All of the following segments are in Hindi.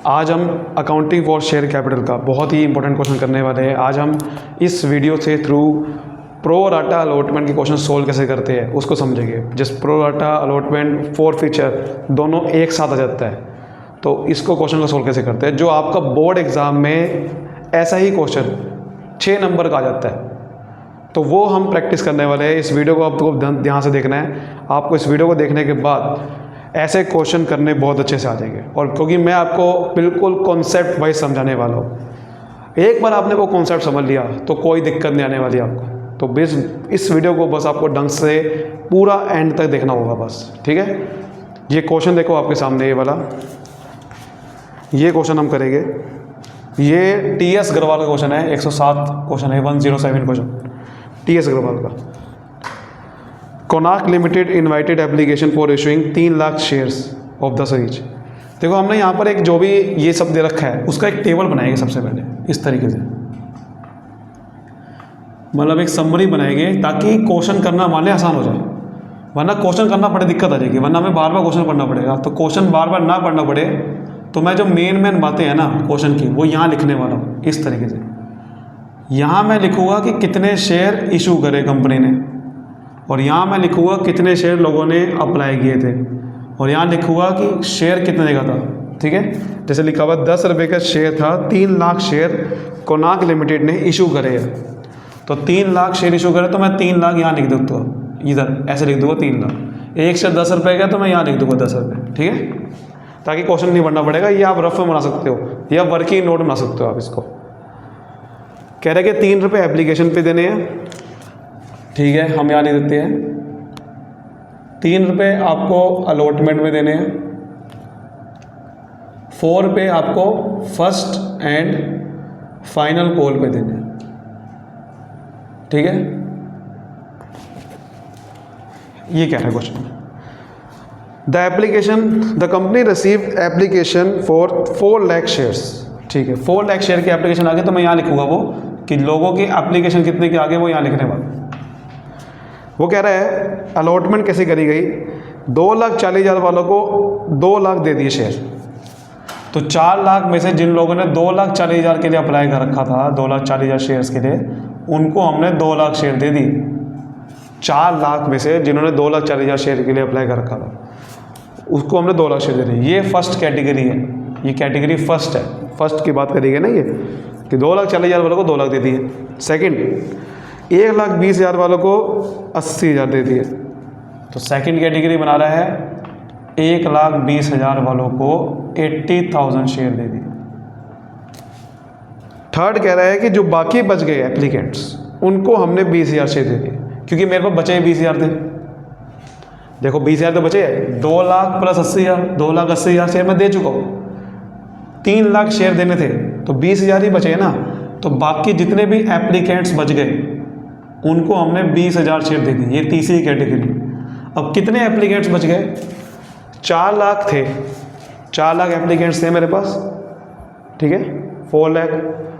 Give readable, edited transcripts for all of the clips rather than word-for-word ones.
आज हम अकाउंटिंग फॉर शेयर कैपिटल का बहुत ही इंपॉर्टेंट क्वेश्चन करने वाले हैं। आज हम इस वीडियो से थ्रू प्रो राटा अलॉटमेंट के क्वेश्चन सोल्व कैसे करते हैं उसको समझेंगे। जिस प्रो राटा अलॉटमेंट फॉरफीचर दोनों एक साथ आ जाता है, तो इसको क्वेश्चन को सोल्व कैसे करते हैं। जो आपका बोर्ड एग्ज़ाम में ऐसा ही क्वेश्चन 6 नंबर का आ जाता है, तो वो हम प्रैक्टिस करने वाले हैं। इस वीडियो को आपको ध्यान से देखना है। आपको इस वीडियो को देखने के बाद ऐसे क्वेश्चन करने बहुत अच्छे से आ जाएंगे, और क्योंकि मैं आपको बिल्कुल कॉन्सेप्ट वाइज समझाने वाला हूँ। एक बार आपने वो कॉन्सेप्ट समझ लिया तो कोई दिक्कत नहीं आने वाली आपको। तो बस इस वीडियो को बस आपको ढंग से पूरा एंड तक देखना होगा बस, ठीक है। ये क्वेश्चन देखो आपके सामने, ये वाला ये क्वेश्चन हम करेंगे। ये टीएस अग्रवाल का क्वेश्चन है, 107 क्वेश्चन है, 107 क्वेश्चन टीएस अग्रवाल का। Konark limited invited application for issuing 3 lakh shares of the series. देखो हमने यहाँ पर एक जो भी ये सब दे रखा है उसका एक टेबल बनाएंगे सबसे पहले इस तरीके से, मतलब एक समरी बनाएंगे ताकि क्वेश्चन करना मान लें आसान हो जाए। वरना क्वेश्चन करना बड़ी दिक्कत आ जाएगी, वरना हमें बार बार क्वेश्चन पढ़ना पड़ेगा। तो क्वेश्चन बार बार ना पढ़ना पड़े तो मैं जो मेन बातें हैं ना क्वेश्चन की वो यहाँ लिखने वाला हूँ इस तरीके से। यहाँ मैं लिखूँगा कि कितने शेयर इशू करे कंपनी ने, और यहाँ मैं लिखूँगा कितने शेयर लोगों ने अप्लाई किए थे, और यहाँ लिखूँगा कि शेयर कितने का था, ठीक है। जैसे लिखा हुआ 10 रुपये का शेयर था, 3 लाख शेयर कोनार्क लिमिटेड ने इशू करे। तो 3 लाख शेयर इशू करे तो मैं 3 लाख यहाँ लिख देता हूँ, इधर ऐसे लिख दूँगा 3 लाख। एक शेयर 10 रुपये का तो मैं यहाँ लिख दूँगा 10 रुपये, ठीक है, ताकि क्वेश्चन नहीं पढ़ना पड़ेगा। ये आप रफ में बना सकते हो या वर्किंग नोट बना सकते हो आप इसको। कह रहे कि 3 रुपये एप्लीकेशन पे देने हैं, ठीक है, हम यहाँ लिख देते हैं 3 रुपये आपको अलॉटमेंट में देने हैं, 4 रुपये आपको फर्स्ट एंड फाइनल कॉल पे देने हैं, ठीक है। ये क्या है question. The company receive application for 4 lakh shares, ठीक है। 4 लाख शेयर की एप्लीकेशन आगे, तो मैं यहाँ लिखूंगा वो कि लोगों की एप्लीकेशन कितने के आगे वो यहाँ लिखने वाला। वो कह रहा है अलॉटमेंट कैसे करी गई। 2,40,000 वालों को 2 लाख दे दिए शेयर। तो 4 लाख में से जिन लोगों ने 2,40,000 के लिए अप्लाई कर रखा था, 2,40,000 शेयर्स के लिए, उनको हमने 2 लाख शेयर दे दी। 4 लाख में से जिन्होंने 2,40,000 शेयर के लिए अप्लाई कर रखा था उसको हमने 2 लाख शेयर दे दिए। ये फर्स्ट कैटेगरी है, ये कैटेगरी फर्स्ट है। फर्स्ट की बात करेंगे ना, ये कि 2,40,000 वालों को 2 लाख दे दिए। सेकंड, 1,20,000 वालों को 80,000 दे दिए। तो सेकंड कैटेगरी बना रहा है 1,20,000 वालों को 80,000 शेयर दे दिए। थर्ड कह रहा है कि जो बाकी बच गए एप्लीकेंट्स उनको हमने 20,000 शेयर दे दिए, क्योंकि मेरे पास बचे 20,000 थे। देखो 20,000 तो बचे हैं, 2 लाख प्लस 80,000, 2,80,000 शेयर मैं दे चुका हूँ। 3 लाख शेयर देने थे तो 20,000 ही बचे हैं ना। तो बाकी जितने भी एप्लीकेंट्स बच गए उनको हमने 20,000 शेयर दे दिए। ये तीसरी कैटेगरी। अब कितने एप्लीकेंट्स बच गए। 4 लाख थे, 4 लाख एप्लीकेंट्स थे मेरे पास, ठीक है।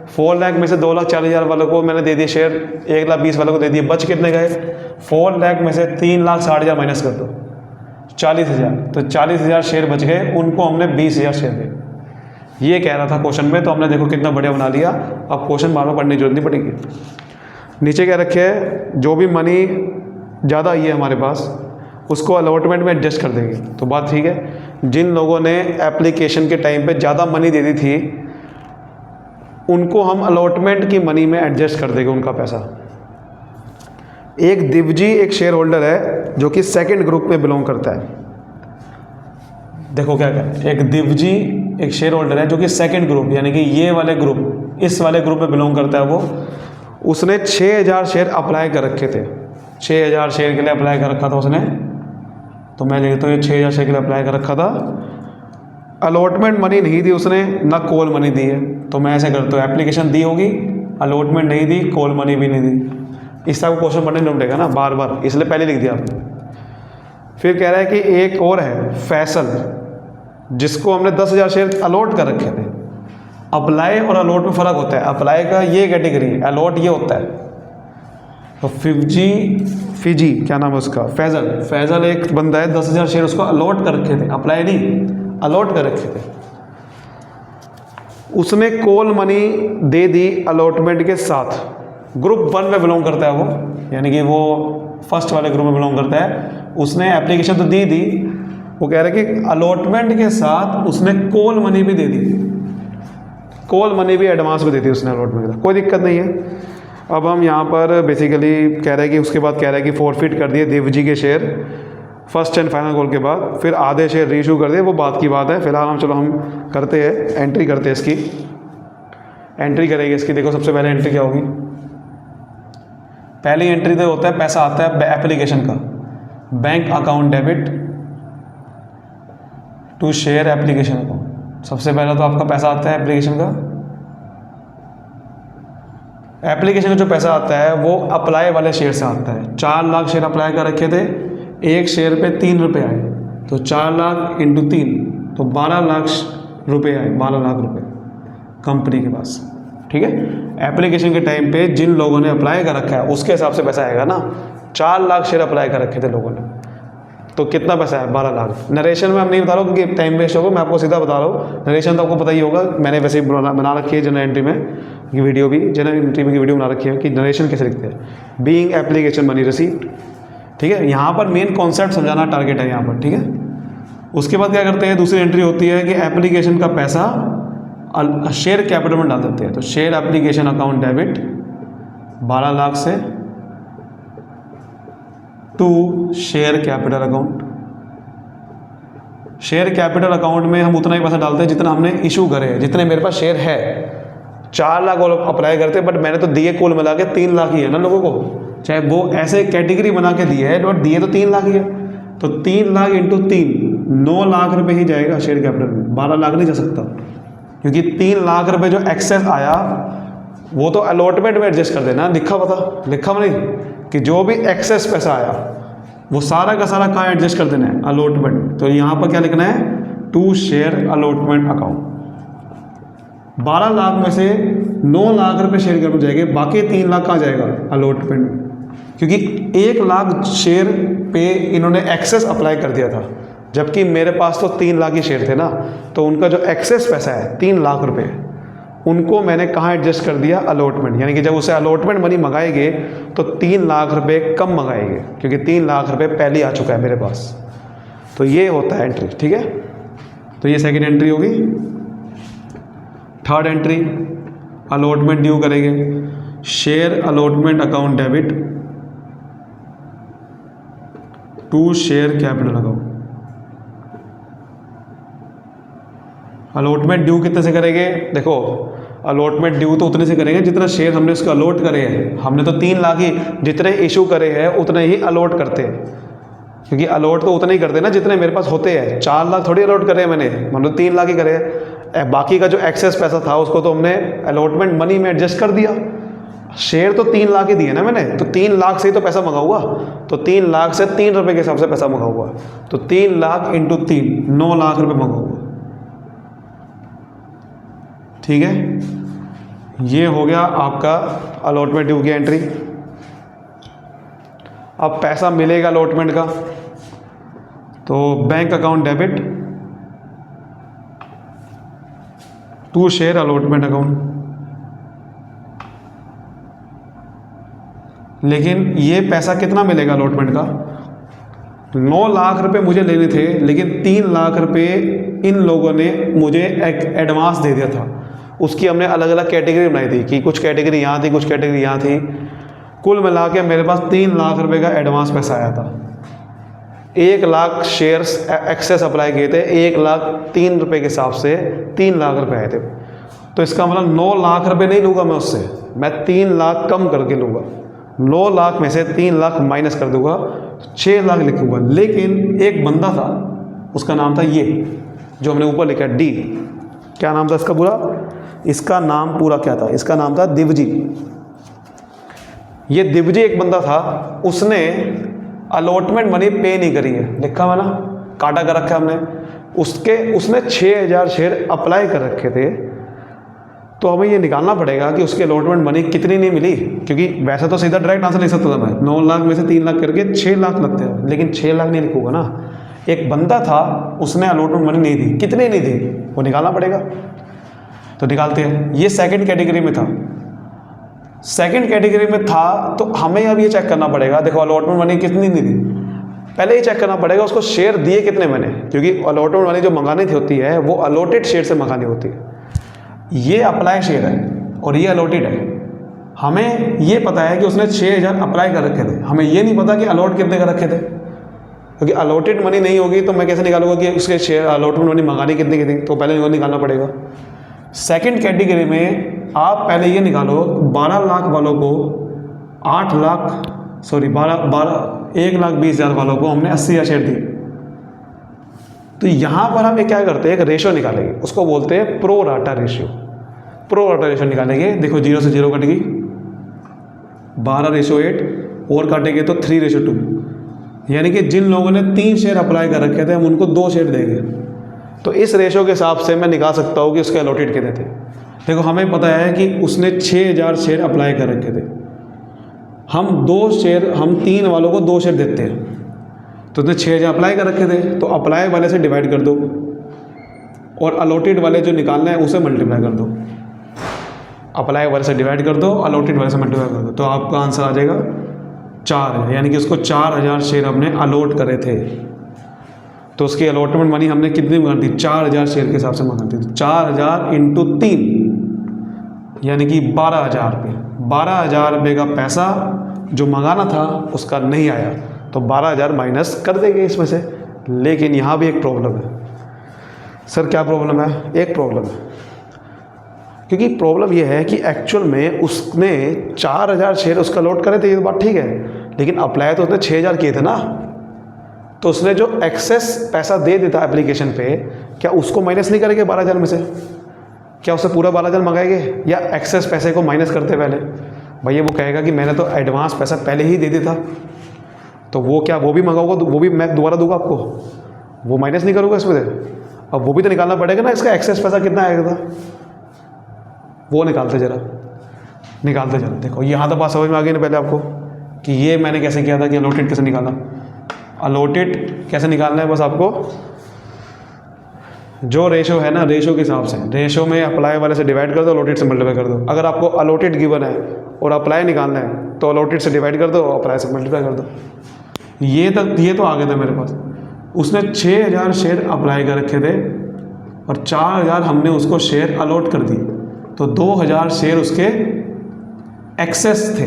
4 लाख में से 2,40,000 वालों को मैंने दे दिए शेयर, 1,20,000 वालों को दे दिए। बच कितने गए। 4 लाख में से 3,60,000 माइनस कर दो, 40,000। तो 40,000 शेयर बच गए, उनको हमने 20,000 शेयर दे। ये कह रहा था क्वेश्चन में, तो हमने देखो कितना बढ़िया बना लिया। अब क्वेश्चन बार बार पढ़ने की जरूरत नहीं पड़ेगी। नीचे क्या रखे है, जो भी मनी ज़्यादा आई है हमारे पास उसको अलॉटमेंट में एडजस्ट कर देंगे। तो बात ठीक है। जिन लोगों ने एप्लीकेशन के टाइम पे ज़्यादा मनी दे दी थी उनको हम अलॉटमेंट की मनी में एडजस्ट कर देंगे उनका पैसा। एक दिवजी एक शेयर होल्डर है जो कि सेकंड ग्रुप में बिलोंग करता है। देखो क्या है, एक दिवजी एक शेयर होल्डर है जो कि सेकंड ग्रुप यानी कि ये वाले ग्रुप, इस वाले ग्रुप में बिलोंग करता है। वो उसने 6,000 शेयर अप्लाई कर रखे थे। 6,000 शेयर के लिए अप्लाई कर रखा था उसने। तो मैं लिखता हूँ ये 6,000 शेयर के लिए अप्लाई कर रखा था। अलॉटमेंट मनी नहीं दी उसने, ना कॉल मनी दी है। तो मैं ऐसे करता हूँ, एप्लीकेशन दी होगी, अलॉटमेंट नहीं दी, कॉल मनी भी नहीं दी। इस तरह को क्वेश्चन पढ़ने नहीं पड़ेगा ना बार बार, इसलिए पहले लिख दिया आपने। फिर कह रहा है कि एक और है फैसल, जिसको हमने 10,000 शेयर अलॉट कर रखे थे। अप्लाई और अलॉट में फ़र्क होता है। अप्लाई का ये कैटेगरी है, अलॉट ये होता है। तो फिजी क्या नाम है उसका, फैज़ल एक बंदा है, 10,000 शेयर उसको अलॉट कर रखे थे, अप्लाई नहीं, अलॉट कर रखे थे। उसने कॉल मनी दे दी अलॉटमेंट के साथ। ग्रुप 1 में बिलोंग करता है वो, यानी कि वो फर्स्ट वाले ग्रुप में बिलोंग करता है। उसने एप्लीकेशन तो दी, वो कह रहा है कि अलॉटमेंट के साथ उसने कॉल मनी भी दे दी, कॉल मनी भी एडवांस में दे दी उसने अलॉटमेंट के साथ, कोई दिक्कत नहीं है। अब हम यहाँ पर बेसिकली कह रहे हैं कि उसके बाद कह रहा है कि फॉरफिट कर दिए देवजी के share first and final call के बाद, फिर आधे शेयर रीइशू कर दिए, वो बात की बात है। फिलहाल हम करते हैं, एंट्री करते हैं इसकी, एंट्री करेंगे इसकी। देखो सबसे पहले एंट्री क्या होगी, पहली एंट्री तो होता है पैसा आता है एप्लीकेशन का, bank account debit to share application account. सबसे पहले तो आपका पैसा आता है एप्लीकेशन का, एप्लीकेशन का जो पैसा आता है वो अप्लाई वाले शेयर से आता है। 4 लाख शेयर अप्लाई कर रखे थे, एक शेयर पे 3 रुपये आए, तो 4 लाख इंटू 3 तो 12 लाख रुपये आए, 12 लाख रुपये कंपनी के पास। ठीक है, एप्लीकेशन के टाइम पे जिन लोगों ने अप्लाई कर रखा है उसके हिसाब से पैसा आएगा ना। 4 लाख शेयर अप्लाई कर रखे थे लोगों ने, तो कितना पैसा है, 12 लाख। नरेशन में हम नहीं बता रहा हूँ क्योंकि टाइम वेस्ट होगा, मैं आपको सीधा बता रहा हूँ। नरेशन तो आपको पता ही होगा, मैंने वैसे ही बना रखी है जनरल एंट्री में की वीडियो भी, जनरल एंट्री में की वीडियो बना रखी है कि नरेशन कैसे लिखते हैं। बीइंग एप्लीकेशन मनी रिसीव्ड, ठीक है, यहाँ पर मेन कॉन्सेप्ट समझाना टारगेट है यहाँ पर। ठीक है, उसके बाद क्या करते हैं, दूसरी एंट्री होती है कि एप्लीकेशन का पैसा शेयर कैपिटल में डाल देते हैं। तो share application account debit 12 lakh से to share capital account. Share capital account में हम उतना ही पैसा डालते हैं जितना हमने इशू करे हैं, जितने मेरे पास शेयर है। 4 लाख अप्लाई करते हैं, बट मैंने तो दिए कुल मिला के 3 लाख ही है ना लोगों को, चाहे वो ऐसे कैटेगरी बना के दिए है, बट दिए तो 3 लाख ही है। तो 3 लाख इंटू 3 9 लाख रुपए ही जाएगा शेयर कैपिटल में, 12 लाख नहीं जा सकता, क्योंकि 3 लाख रुपए जो एक्सेस आया वो तो अलॉटमेंट में एडजस्ट कर देना। लिखा नहीं कि जो भी एक्सेस पैसा आया वो सारा का सारा कहाँ एडजस्ट कर देना है, अलॉटमेंट। तो यहाँ पर क्या लिखना है, to share allotment account. 12 lakh में से 9 लाख रुपए शेयर कैपिटल जाएंगे, बाकी 3 लाख कहाँ जाएगा, अलॉटमेंट में, क्योंकि 1 लाख शेयर पे इन्होंने एक्सेस अप्लाई कर दिया था, जबकि मेरे पास तो 3 लाख ही शेयर थे ना। तो उनका जो एक्सेस पैसा है 3 लाख रुपए, उनको मैंने कहाँ एडजस्ट कर दिया, अलॉटमेंट। यानी कि जब उसे अलॉटमेंट मनी मंगाएंगे तो 3 लाख रुपए कम मंगाएंगे, क्योंकि 3 लाख रुपए पहले आ चुका है मेरे पास। तो ये होता है एंट्री। ठीक है, तो ये सेकंड एंट्री होगी। थर्ड एंट्री अलॉटमेंट ड्यू करेंगे, share allotment account debit to share capital account. Allotment due कितने से करेंगे, देखो अलॉटमेंट ड्यू तो उतने से करेंगे जितना शेयर हमने उसको अलॉट करे हैं। हमने तो 3 लाख ही जितने इशू करे हैं उतने ही अलॉट करते हैं, क्योंकि अलॉट तो उतने ही करते हैं ना जितने मेरे पास होते हैं। 4 लाख थोड़ी अलॉट करे हैं मैंने, मतलब 3 लाख ही करे हैं। बाकी का जो एक्सेस पैसा था उसको तो हमने अलॉटमेंट मनी में एडजस्ट कर दिया। शेयर तो 3 लाख ही दिए ना मैंने, तो 3 लाख से ही तो पैसा मंगाऊंगा। तो 3 लाख से 3 रुपये के हिसाब से पैसा मंगाऊंगा, तो 3 लाख इंटू 3 9 लाख रुपये मंगाऊंगा। ठीक है, ये हो गया आपका अलॉटमेंट ड्यू की एंट्री। अब पैसा मिलेगा अलॉटमेंट का, तो bank account debit to share allotment account. लेकिन ये पैसा कितना मिलेगा अलॉटमेंट का, 9 लाख रुपए मुझे लेने थे, लेकिन 3 लाख रुपए इन लोगों ने मुझे एडवांस दे दिया था। उसकी हमने अलग अलग कैटेगरी बनाई थी कि कुछ कैटेगरी यहाँ थी, कुछ कैटेगरी यहाँ थी। कुल मिला के मेरे पास 3 लाख रुपए का एडवांस पैसा आया था। 1 लाख शेयर्स एक्सेस अप्लाई किए थे, 1 लाख 3 रुपये के हिसाब से 3 लाख रुपए आए थे। तो इसका मतलब 9 लाख रुपए नहीं लूँगा मैं उससे, मैं 3 लाख कम करके लूँगा। 9 लाख में से 3 लाख माइनस कर दूंगा, 6 लाख लिखूंगा। लेकिन एक बंदा था, उसका नाम था ये जो हमने ऊपर लिखा डी, क्या नाम था इसका पूरा, इसका नाम पूरा क्या था, इसका नाम था दिवजी। ये दिवजी एक बंदा था, उसने अलॉटमेंट मनी पे नहीं करी है, लिखा हुआ ना, काटा कर रखा हमने। उसने 6000 शेयर अप्लाई कर रखे थे। तो हमें ये निकालना पड़ेगा कि उसके अलॉटमेंट मनी कितनी नहीं मिली, क्योंकि वैसे तो सीधा डायरेक्ट आंसर लिख सकता था मैं, 9 लाख में से 3 लाख करके 6 लाख लगते हैं, लेकिन 6 लाख नहीं लिखूंगा ना। एक बंदा था, उसने अलॉटमेंट मनी नहीं दी, कितनी नहीं दी वो निकालना पड़ेगा। तो निकालते हैं। ये सेकंड कैटेगरी में था, सेकंड कैटेगरी में था तो हमें अब ये चेक करना पड़ेगा, देखो अलॉटमेंट मनी कितनी दी थी, पहले ये चेक करना पड़ेगा उसको शेयर दिए कितने मैंने, क्योंकि अलॉटमेंट मनी जो मंगानी थी होती है वो अलॉटेड शेयर से मंगानी होती है। ये अप्लाई शेयर है और ये अलॉटेड है। हमें ये पता है कि उसने 6000 अप्लाई कर रखे थे, हमें ये नहीं पता कि अलॉट कितने कर रखे थे, क्योंकि अलॉटेड मनी नहीं होगी तो मैं कैसे निकालूंगा कि उसके शेयर अलॉटमेंट मनी मंगानी कितनी की थी, तो पहले वो निकालना पड़ेगा। सेकंड कैटेगरी में आप पहले ये निकालो 12 लाख वालों को 1,20,000 वालों को हमने 80,000 शेयर दिए। तो यहाँ पर हम क्या करते हैं, एक रेशो निकालेंगे, उसको बोलते हैं pro rata ratio. Pro rata ratio निकालेंगे, देखो 0 से 0 कट गई, 12:8 और काटेंगे तो 3:2, यानी कि जिन लोगों ने 3 शेयर अप्लाई कर रखे थे हम उनको 2 शेयर देंगे। तो इस रेशो के हिसाब से मैं निकाल सकता हूँ कि उसके अलॉटेड कितने थे। देखो हमें पता है कि उसने 6000 शेयर अप्लाई कर रखे थे, हम 3 वालों को 2 शेयर देते हैं, तो उसने 6000 अप्लाई कर रखे थे, तो अप्लाई वाले से डिवाइड कर दो और अलॉटेड वाले जो निकालना है उसे मल्टीप्लाई कर दो। अप्लाई वाले से डिवाइड कर दो, अलॉटेड वाले से मल्टीप्लाई कर दो, तो आपका आंसर आ जाएगा 4, यानी कि उसको 4000 शेयर हमने अलॉट करे थे। तो उसकी अलॉटमेंट मनी हमने कितनी मंगा दी, 4000 शेयर के हिसाब से मंगा दी। तो 4000 इंटू 3 यानी कि 12,000 रुपये। 12,000 रुपये का पैसा जो मंगाना था उसका नहीं आया, तो 12,000 माइनस कर देंगे इसमें से। लेकिन यहाँ भी एक प्रॉब्लम है। सर क्या प्रॉब्लम है? एक प्रॉब्लम है, क्योंकि प्रॉब्लम ये है कि एक्चुअल में उसने 4000 शेयर उसका अलॉट करे थे, ये बात ठीक है, लेकिन अप्लाई तो उसने 6000 किए थे ना। तो उसने जो एक्सेस पैसा दे देता एप्लीकेशन पे, क्या उसको माइनस नहीं करेंगे 12,000 में से? क्या उससे पूरा 12,000 मंगाएंगे या एक्सेस पैसे को माइनस करते पहले? भैया वो कहेगा कि मैंने तो एडवांस पैसा पहले ही दे दिया था, तो वो क्या वो भी मंगाऊंगा, वो भी मैं दोबारा दूंगा आपको, वो माइनस नहीं करूँगा इसमें से। अब वो भी तो निकालना पड़ेगा ना, इसका एक्सेस पैसा कितना आएगा था, वो निकालते जरा। देखो यहाँ तो बात समझ में आ गई ना पहले आपको कि ये मैंने कैसे किया था कि अलॉटेड कैसे निकाला। अलॉटेड कैसे निकालना है, बस आपको जो रेशो है ना, रेशो के हिसाब से, रेशो में अप्लाई वाले से डिवाइड कर दो, अलॉटेड से मल्टीप्लाई कर दो। अगर आपको अलॉटेड गिवन है और अप्लाई निकालना है तो अलॉटेड से डिवाइड कर दो, अप्लाई से मल्टीप्लाई कर दो। ये तो आ गया था मेरे पास। उसने 6000 शेयर अप्लाई कर रखे थे और 4000 हमने उसको शेयर अलॉट कर दिए, तो 2000 शेयर उसके एक्सेस थे।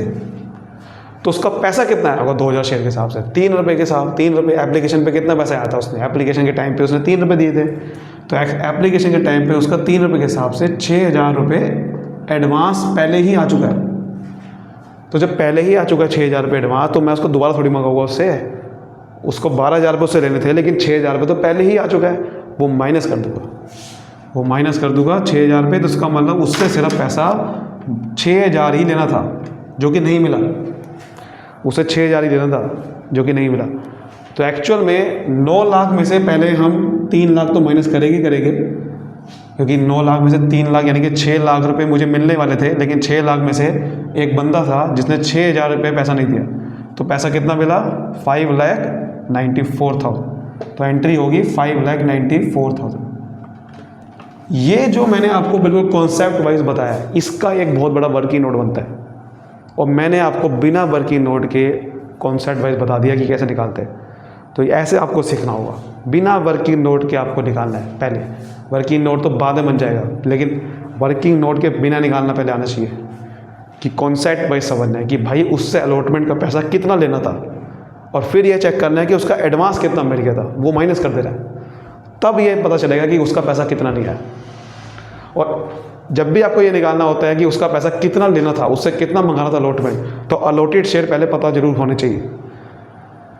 तो उसका पैसा कितना आया होगा 2000 शेयर के हिसाब से? 3 रुपये के साथ। 3 रुपये एप्लीकेशन पे कितना पैसा आया था उसने? एप्लीकेशन के टाइम पे उसने 3 रुपये दिए थे, तो एप्लीकेशन के टाइम पे उसका 3 रुपये के हिसाब से 6000 रुपये एडवांस पहले ही आ चुका है। तो जब पहले ही आ चुका है 6000 रुपये एडवांस, तो मैं उसको दोबारा थोड़ी मंगाऊंगा उससे। उसको 12,000 रुपये उससे लेने थे, लेकिन 6000 रुपये तो पहले ही आ चुका है, वो माइनस कर दूंगा 6000 रुपये। तो उसका मतलब उससे सिर्फ पैसा 6000 ही लेना था, जो कि नहीं मिला। उसे 6000 ही लेना था, जो कि नहीं मिला। तो एक्चुअल में 9 लाख में से पहले हम 3 लाख तो माइनस करेंगे, क्योंकि 9 लाख में से 3 लाख यानी कि 6 लाख रुपए मुझे मिलने वाले थे, लेकिन 6 लाख में से एक बंदा था जिसने 6000 रुपये पैसा नहीं दिया। तो पैसा कितना मिला? 5,94,000। तो एंट्री होगी 5,94,000। ये जो मैंने आपको बिल्कुल कॉन्सेप्ट वाइज बताया है, इसका एक बहुत बड़ा वर्किंग नोट बनता है, और मैंने आपको बिना वर्किंग नोट के कॉन्सेप्ट वाइज बता दिया कि कैसे निकालते हैं। तो ऐसे आपको सीखना होगा, बिना वर्किंग नोट के आपको निकालना है। पहले वर्किंग नोट तो बाद में बन जाएगा, लेकिन वर्किंग नोट के बिना निकालना पहले आना चाहिए कि कॉन्सेप्ट वाइज समझना है कि भाई उससे अलॉटमेंट का पैसा कितना लेना था, और फिर ये चेक करना है कि उसका एडवांस कितना मिल गया था, वो माइनस कर दे रहा है, तब ये पता चलेगा कि उसका पैसा कितना नहीं है। और जब भी आपको ये निकालना होता है कि उसका पैसा कितना लेना था, उससे कितना मंगाना था अलॉटमेंट, तो अलॉटेड शेयर पहले पता जरूर होने चाहिए।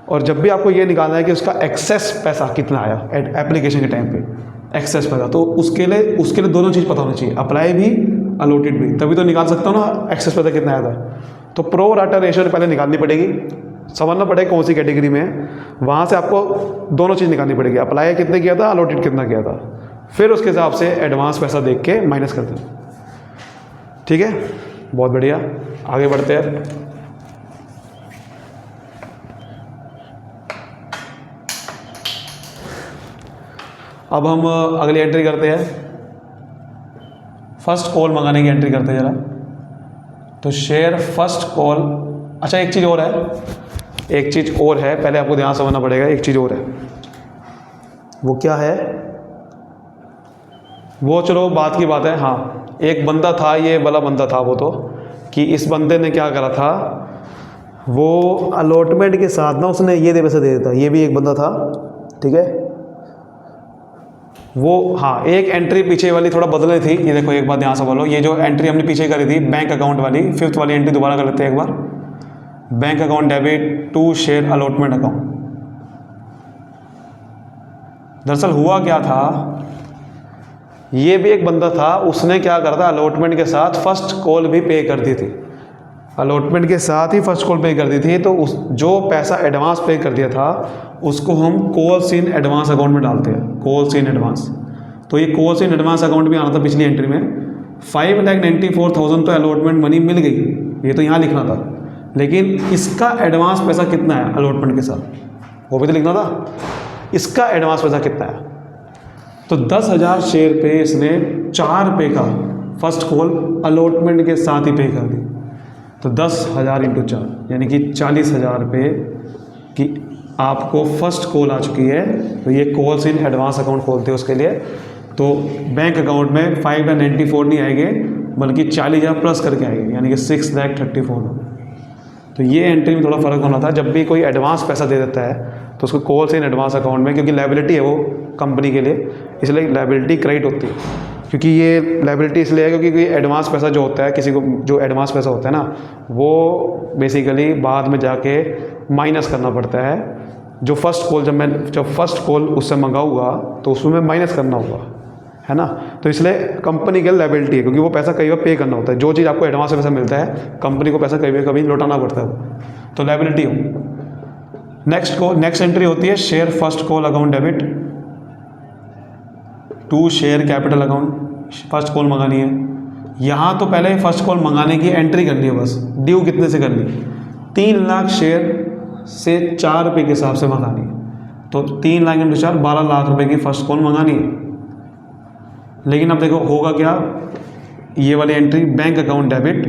और जब भी आपको ये निकालना है कि उसका एक्सेस पैसा कितना आया एप्लीकेशन के टाइम पे, एक्सेस पैसा, तो उसके लिए दोनों चीज़ पता होनी चाहिए, अप्लाई भी अलॉटेड भी, तभी तो निकाल सकता हूँ ना एक्सेस पैसा कितना आया था। तो प्रो राटा रेशियो पहले निकालनी पड़ेगी, समझना पड़ेगा कौन सी कैटेगरी में है, वहाँ से आपको दोनों चीज़ निकालनी पड़ेगी, अप्लाई कितने किया था, अलॉटेड कितना किया था, फिर उसके हिसाब से एडवांस पैसा देख के माइनस कर देना। ठीक है, बहुत बढ़िया, आगे बढ़ते हैं। अब हम अगली एंट्री करते हैं, फर्स्ट कॉल मंगाने की एंट्री करते हैं ज़रा। तो शेयर फर्स्ट कॉल। अच्छा एक चीज़ और है, पहले आपको ध्यान समझना पड़ेगा। एक चीज़ और है, वो क्या है? वो चलो बात की बात है। हाँ, एक बंदा था, ये वाला बंदा था वो, तो कि इस बंदे ने क्या करा था, वो अलॉटमेंट के साथ ना उसने ये पैसे दे देता। ये भी एक बंदा था, ठीक है। वो हाँ, एक एंट्री पीछे वाली थोड़ा बदले थी। ये देखो एक बात ध्यान से बोलो, ये जो एंट्री हमने पीछे करी थी बैंक अकाउंट वाली, 5th वाली एंट्री दोबारा कर लेते हैं एक बार। Bank account debit to share allotment account. दरअसल हुआ क्या था, ये भी एक बंदा था, उसने क्या करा था, अलॉटमेंट के साथ फर्स्ट कॉल भी पे कर दी थी। अलॉटमेंट के साथ ही फर्स्ट कॉल पे कर दी थी। तो उस जो पैसा एडवांस पे कर दिया था उसको हम कॉल्स इन एडवांस अकाउंट में डालते हैं, कॉल्स इन एडवांस। तो ये कॉल्स इन एडवांस अकाउंट में आना था पिछली एंट्री में। 5,94,000 तो अलॉटमेंट मनी मिल गई, ये तो यहाँ लिखना था। लेकिन इसका एडवांस पैसा कितना है अलॉटमेंट के साथ, वो भी तो लिखना था। इसका एडवांस पैसा कितना है? तो 10,000 शेयर पे इसने 4 रुपये का फर्स्ट कॉल अलॉटमेंट के साथ ही पे कर दी। तो 10,000 × 4 यानी कि 40,000 रुपये की आपको फर्स्ट कॉल आ चुकी है। तो ये कॉल्स इन एडवांस अकाउंट खोलते हैं उसके लिए। तो बैंक अकाउंट में 5,94 नहीं आएंगे, बल्कि 40,000 प्लस करके आएंगे, यानी कि 6,34,000। तो ये एंट्री में थोड़ा फ़र्क होना था। जब भी कोई एडवांस पैसा दे देता है तो उसको कॉल्स इन एडवांस अकाउंट में, क्योंकि लायबिलिटी है वो कंपनी के लिए, इसलिए लायबिलिटी क्रेडिट होती है। क्योंकि ये लायबिलिटी इसलिए है क्योंकि एडवांस पैसा जो होता है, किसी को जो एडवांस पैसा होता है ना, वो बेसिकली बाद में जाके माइनस करना पड़ता है। जो फर्स्ट कॉल जब फर्स्ट कॉल उससे मंगाऊंगा तो उसमें माइनस करना होगा, है ना। तो इसलिए कंपनी के लायबिलिटी है, क्योंकि वो पैसा कई बार पे करना होता है। जो चीज़ आपको एडवांस में पैसा मिलता है, कंपनी को पैसा कभी लौटाना पड़ता है, तो लायबिलिटी हो। नेक्स्ट एंट्री होती है share first call account debit to share capital account. First call मंगानी है, यहाँ तो पहले फर्स्ट कॉल मंगाने की एंट्री करनी है बस। ड्यू कितने से करनी? 3 लाख शेयर से 4 रुपये के हिसाब से मंगानी है। तो 3 लाख × 4 12 लाख रुपए की फर्स्ट कॉल मंगानी है। लेकिन अब देखो होगा क्या, ये वाली एंट्री बैंक अकाउंट डेबिट।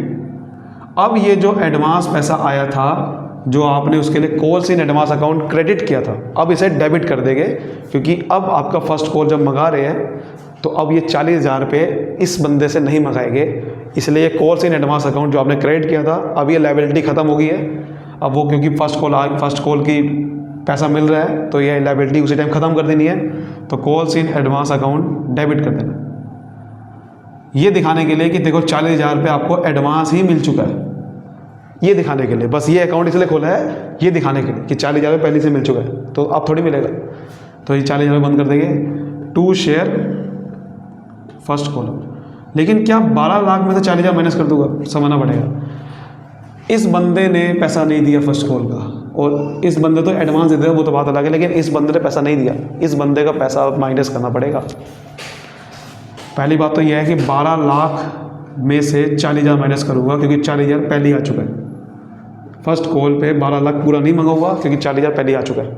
अब ये जो एडवांस पैसा आया था, जो आपने उसके लिए calls in advance account credit किया था, अब इसे डेबिट कर देंगे। क्योंकि अब आपका फर्स्ट कॉल जब मंगा रहे हैं तो अब ये 40,000 रुपये इस बंदे से नहीं मंगाएंगे, इसलिए कॉल्स इन एडवांस अकाउंट जो आपने क्रेडिट किया था, अब ये लायबिलिटी ख़त्म हो गई है। अब वो क्योंकि फर्स्ट कॉल की पैसा मिल रहा है, तो ये लायबिलिटी उसी टाइम ख़त्म कर देनी है। तो calls in advance account debit कर देना, ये दिखाने के लिए कि देखो 40,000 रुपये आपको एडवांस ही मिल चुका है। ये दिखाने के लिए, बस ये अकाउंट इसलिए खोला है, ये दिखाने के लिए कि 40,000 रुपये पहले से मिल चुका है, तो अब थोड़ी मिलेगा। तो ये 40,000 बंद कर देंगे। To share first call. लेकिन क्या 12 लाख में से 40,000 माइनस कर दूंगा? समझना पड़ेगा। इस बंदे ने पैसा नहीं दिया फर्स्ट कॉल का, और इस बंदे तो एडवांस दे दिया, वो तो बात अलग है। लेकिन इस बंदे ने पैसा नहीं दिया, इस बंदे का पैसा माइनस करना पड़ेगा। पहली बात तो यह है कि 12 लाख में से 40,000 माइनस करूँगा, क्योंकि 40,000 पहले ही आ चुका है। फर्स्ट कॉल पे 12 लाख पूरा नहीं मंगाऊंगा, क्योंकि 40,000 पहले ही आ चुका है।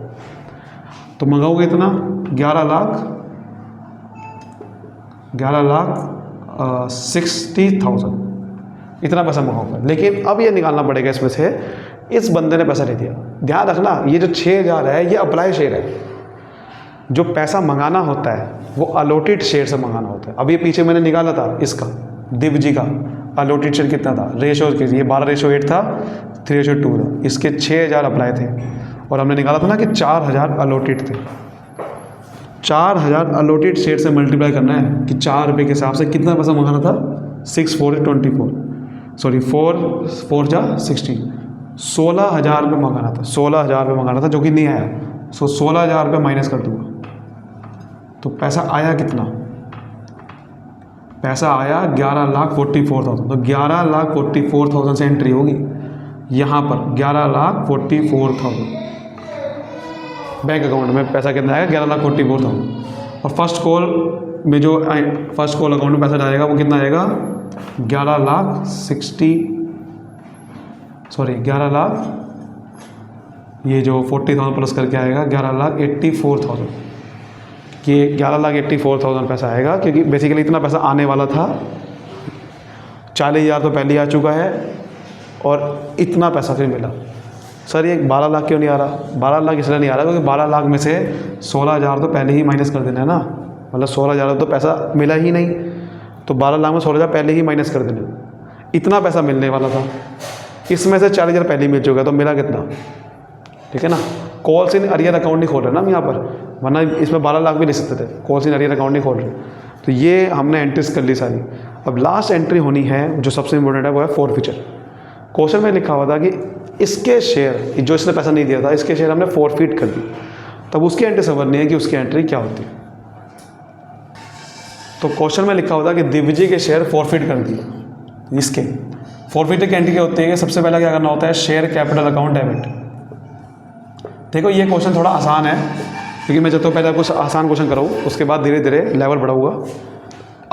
तो मंगाऊंगा इतना 11,60,000 इतना पैसा मंगाऊंगा। लेकिन अब ये निकालना पड़ेगा इसमें से, इस बंदे ने पैसा नहीं दिया। ध्यान रखना, ये जो 6,000 है ये अप्लाई शेयर है। जो पैसा मंगाना होता है वो अलॉटेड शेयर से मंगाना होता है। अब ये पीछे मैंने निकाला था इसका, दिव जी का अलॉटेड शेयर कितना था, रेशो ये 12:8 था, 3:2 था। इसके 6,000 अप्लाई थे, और हमने निकाला था ना कि 4,000 अलॉटेड थे। 4,000 अलॉटेड शेयर से मल्टीप्लाई करना है कि 4 रुपये के हिसाब से कितना पैसा मंगाना था। 6 4 24 सॉरी 4 4 जा 16, 16,000 रुपये मंगाना था। 16,000 रुपये मंगाना था, जो कि नहीं आया। सो 16,000 रुपये माइनस कर दूंगा, तो पैसा आया कितना? पैसा आया 11,44,000। तो 11,44,000 से एंट्री होगी यहाँ पर। 11,44,000 बैंक अकाउंट में पैसा कितना आएगा? 11,44,000। और फर्स्ट कॉल में जो फर्स्ट कॉल अकाउंट में पैसा डालेगा वो कितना आएगा? 11 लाख ये जो 40,000 प्लस करके आएगा 11,84,000। कि 11,84,000 पैसा आएगा, क्योंकि बेसिकली इतना पैसा आने वाला था 40,000 तो पहले ही आ चुका है और इतना पैसा फिर मिला। सर ये 12 लाख क्यों नहीं आ रहा? 12 लाख इसलिए नहीं आ रहा क्योंकि 12 लाख में से 16,000 तो पहले ही माइनस कर देना है ना, मतलब 16,000 तो पैसा मिला ही नहीं, तो 12 लाख में 16,000 पहले ही माइनस कर देना। इतना पैसा मिलने वाला था, इसमें से 40,000 पहले ही मिल चुका है, तो मिला कितना? ठीक है ना। कॉल्स इन अरियर अकाउंट नहीं खोल रहे ना हम यहाँ पर, वरना इसमें 12 लाख भी ले सकते थे। कॉल्स इन अरियर अकाउंट नहीं खोल रहे, तो ये हमने एंट्रीज कर ली सारी। अब लास्ट एंट्री होनी है जो सबसे इंपॉर्टेंट है, वो है फोरफीचर। क्वेश्चन में लिखा हुआ था कि इसके शेयर, जो इसने पैसा नहीं दिया था, इसके शेयर हमने फोरफीट कर दी, तब उसकी एंट्री समझनी है कि उसकी एंट्री क्या होती है। तो क्वेश्चन में लिखा हुआ था कि दिव्यजी के शेयर फोरफीट कर दिए। इसके फोरफीट की एंट्री क्या होती है कि सबसे पहले क्या करना होता है, शेयर कैपिटल अकाउंट डेबिट। देखो ये क्वेश्चन थोड़ा आसान है, क्योंकि मैं जब तो पहले कुछ आसान क्वेश्चन कराऊँ, उसके बाद धीरे धीरे लेवल बढ़ाऊंगा।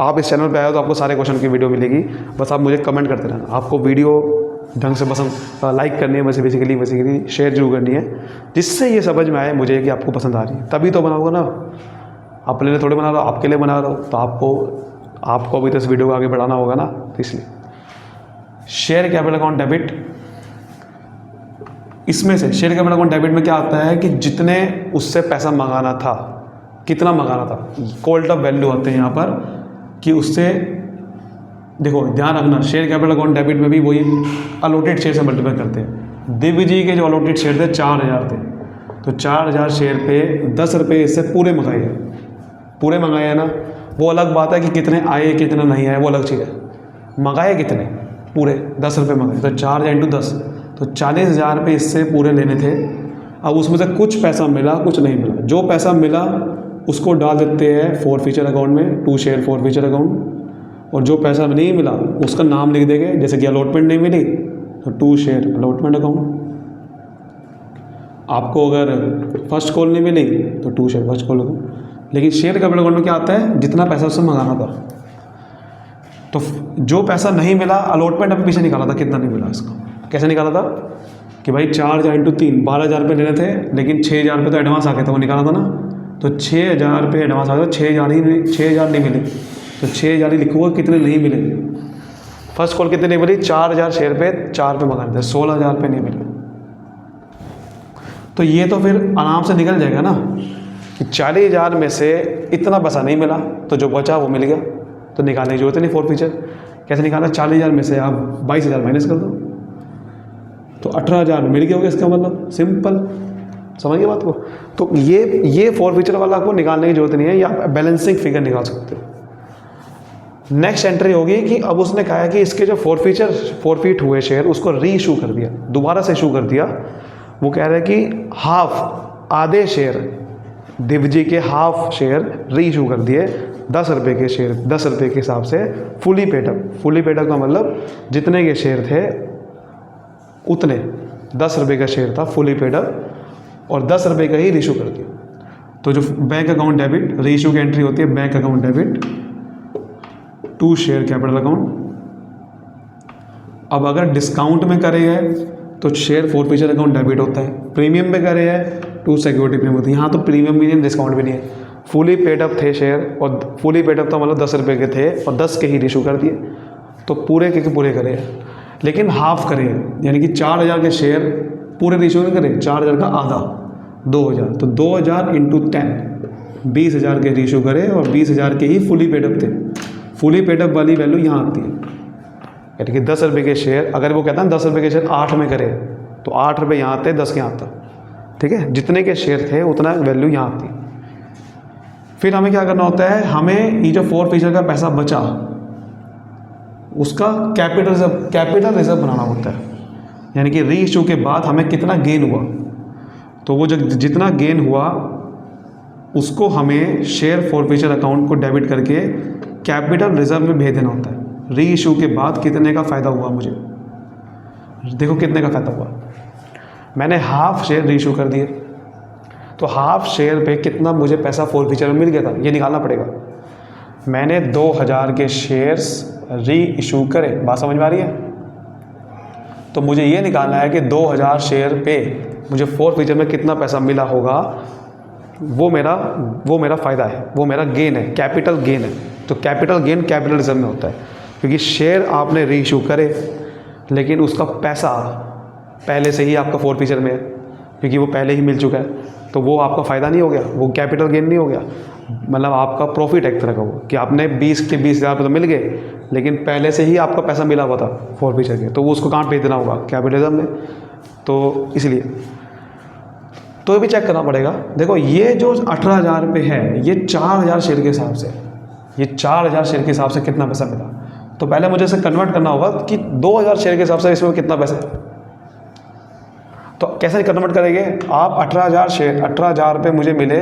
आप इस चैनल पे आए हो तो आपको सारे क्वेश्चन की वीडियो मिलेगी, बस आप मुझे कमेंट करते रहना। आपको वीडियो ढंग से पसंद लाइक करनी है, बेसिकली शेयर जरूर करनी है, जिससे ये समझ में आए मुझे कि आपको पसंद आ रही है, तभी तो बनाऊंगा ना। अपने लिए थोड़े बना रहा हूँ, आपके लिए बना रहा हूँ, तो आपको अभी तो इस वीडियो को आगे बढ़ाना होगा ना, तो इसलिए शेयर कैपिटल अकाउंट डेबिट। इसमें से शेयर कैपिटल अकाउंट डेबिट में क्या आता है कि जितने उससे पैसा मंगाना था, कितना मंगाना था, कॉल्ड अप वैल्यू आते हैं यहाँ पर, कि उससे देखो ध्यान रखना, शेयर कैपिटल अकाउंट डेबिट में भी वही अलॉटेड शेयर से मल्टीप्लाई करते हैं। दिव्य जी के जो अलॉटेड शेयर थे 4,000 थे, तो 4,000 शेयर पे 10 रुपये इससे पूरे मंगाए हैं ना। वो अलग बात है कि कितने आए कितने नहीं आए, वो अलग चीज़ है। मंगाए कितने? पूरे 10 रुपये मंगाए, तो 4 × 10, तो 40,000 रुपये इससे पूरे लेने थे। अब उसमें से कुछ पैसा मिला, कुछ नहीं मिला। जो पैसा मिला उसको डाल देते हैं फोरफीचर अकाउंट में, टू शेयर फोरफीचर अकाउंट, और जो पैसा नहीं मिला उसका नाम लिख देंगे। जैसे कि अलॉटमेंट नहीं मिली तो टू शेयर अलॉटमेंट अकाउंट, आपको अगर फर्स्ट कॉल नहीं मिली तो to share first call account. लेकिन शेयर कैपिटल अकाउंट में क्या आता है, जितना पैसा उससे मंगाना था, तो जो पैसा नहीं मिला अलॉटमेंट अभी पीछे निकाला था, कितना नहीं मिला इसका, कैसे निकाला था कि भाई 4,000 × 3 12,000 रुपये लेने थे, लेकिन 6,000 रुपये तो एडवांस आ गए थे, वो निकाला था ना। तो 6,000 रुपये एडवांस आ गए, 6,000 नहीं मिले, तो 6,000 ही लिखूँगा, कितने नहीं मिले। फर्स्ट कॉल कितने नहीं मिली, 4,000 शेयर पे 4 पे मंगाने थे, 16,000 रुपये नहीं मिले। तो ये तो फिर आराम से निकल जाएगा ना कि 40,000 में से इतना पैसा नहीं मिला, तो जो बचा वो मिल गया, तो निकालने की जरूरत नहीं फोरफीचर। कैसे निकालना? 40,000 में से आप 22,000 माइनस कर दो, तो 18,000 मिल गया होगा, इसका मतलब सिंपल। समझ गए बात को? तो ये फोरफीचर वाला आपको निकालने की जरूरत नहीं है, या आप बैलेंसिंग फिगर निकाल सकते हो। नेक्स्ट एंट्री होगी कि अब उसने कहा है कि इसके जो फोरफीट हुए शेयर उसको री इशू कर दिया, दोबारा से इशू कर दिया। वो कह रहे हैं कि आधे शेयर दिव्यजी के हाफ शेयर री इशू कर दिए, 10 रुपये के शेयर 10 रुपये के हिसाब से फुली पेडअप का मतलब जितने के शेयर थे उतने 10 रुपये का शेयर था फुली पेडअप, और 10 रुपये का ही रीइशू कर दिया। तो जो बैंक अकाउंट डेबिट रीइशू की एंट्री होती है, bank account debit to share capital account. अब अगर डिस्काउंट में करे हैं तो शेयर फोरफीचर अकाउंट डेबिट होता है, प्रीमियम में करे हैं टू सिक्योरिटी प्रीमियम होती है। यहाँ तो प्रीमियम भी नहीं, डिस्काउंट भी नहीं है, फुली पेडअप थे शेयर, और फुली पेडअप तो मतलब 10 रुपये के थे और 10 के ही रीइशू कर दिए, तो पूरे के पूरे करे हैं। लेकिन हाफ करे, यानी कि 4,000 के शेयर पूरे रीइशू नहीं करे, 4,000 का आधा 2,000, तो 2,000 × 10 20,000 के रीइशू करे, और 20,000 के ही फुली पेडअप थे। फुली पेडअप वाली वैल्यू यहाँ आती है, यानी कि 10 रुपये के शेयर, अगर वो कहता है 10 रुपये के शेयर 8 में करे तो 8 रुपये यहाँ आते, 10 के यहाँ आता। ठीक है, जितने के शेयर थे उतना वैल्यू यहाँ आती। फिर हमें क्या करना होता है, हमें ये जो फोरफीचर का पैसा बचा उसका कैपिटल रिजर्व बनाना होता है, यानी कि री इशू के बाद हमें कितना गेन हुआ, तो वो जो जितना गेन हुआ उसको हमें शेयर फोरफीचर अकाउंट को डेबिट करके कैपिटल रिजर्व में भेज देना होता है। री इशू के बाद कितने का फ़ायदा हुआ मुझे, देखो कितने का फ़ायदा हुआ। मैंने हाफ शेयर री इशू कर दिए, तो हाफ शेयर पे कितना मुझे पैसा फोरफीचर में मिल गया था, ये निकालना पड़ेगा। मैंने 2,000 के शेयर्स री इशू करे, बात समझ में आ रही है? तो मुझे ये निकालना है कि 2,000 शेयर पे मुझे फोरफीचर में कितना पैसा मिला होगा, वो मेरा फ़ायदा है, वो मेरा गेन है, कैपिटल गेन है। तो कैपिटल गेन कैपिटल रिजर्व में होता है। क्योंकि शेयर आपने रीइशू करे लेकिन उसका पैसा पहले से ही आपका फोरफीचर में है, क्योंकि वो पहले ही मिल चुका है, तो वो आपका फ़ायदा नहीं हो गया, वो कैपिटल गेन नहीं हो गया, मतलब आपका प्रॉफिट एक तरह का वो, कि आपने 20 के 20,000 रुपये तो मिल गए लेकिन पहले से ही आपका पैसा मिला हुआ था फोरफीचर के, तो वो उसको कहाँ भेज देना होगा, कैपिटलिज्म में। तो इसलिए तो ये भी चेक करना पड़ेगा। देखो ये जो 18,000 रुपये है, ये 4,000 शेयर के हिसाब से, ये 4,000 शेयर के हिसाब से कितना पैसा मिला, तो पहले मुझे इसे कन्वर्ट करना होगा कि 2,000 शेयर के हिसाब से इसमें कितना पैसा है। तो कैसे कन्वर्ट करेंगे आप, 18,000 रुपये मुझे मिले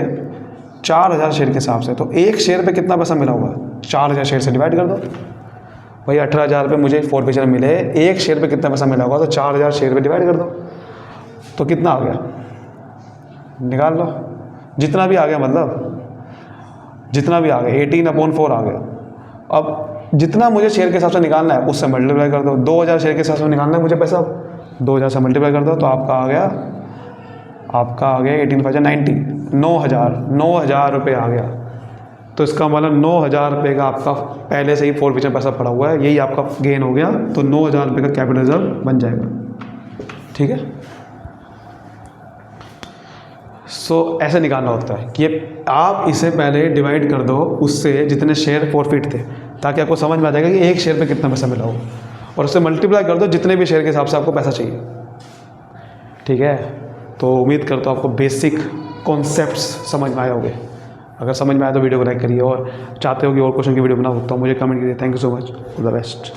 4,000 शेयर के हिसाब से, तो एक शेयर पे कितना पैसा मिला होगा, 4,000 शेयर से डिवाइड कर दो भाई। 18,000 रुपये मुझे फोरफीचर मिले, एक शेयर पे कितना पैसा मिला होगा, तो 4,000 शेयर पे डिवाइड कर दो, तो कितना आ गया निकाल लो, जितना भी आ गया, मतलब जितना भी आ गया 18/4 आ गया। अब जितना मुझे शेयर के हिसाब से निकालना है उससे मल्टीप्लाई कर दो, 2,000 शेयर के हिसाब से निकालना है मुझे पैसा, 2,000 से मल्टीप्लाई कर दो, तो आपका आ गया 18,590, 9,000 रुपये आ गया। तो इसका मतलब 9,000 रुपये का आपका पहले से ही फोरफीचर पैसा पड़ा हुआ है, यही आपका गेन हो गया, तो 9,000 रुपये का कैपिटल रिजर्व बन जाएगा। ठीक है, ऐसे निकालना होता है कि आप इसे पहले डिवाइड कर दो उससे जितने शेयर फोरफिट थे, ताकि आपको समझ में आ जाएगा कि एक शेयर पे कितना पैसा मिला हो, और उससे मल्टीप्लाई कर दो जितने भी शेयर के हिसाब से आपको पैसा चाहिए। ठीक है, तो उम्मीद करता हूँ आपको बेसिक कॉन्सेप्ट्स समझ में आए होंगे। अगर समझ में आया तो वीडियो को लाइक करिए, और चाहते हो कि और क्वेश्चन की वीडियो बनाऊँ तो मुझे कमेंट कीजिए। Thank you so much, all the best.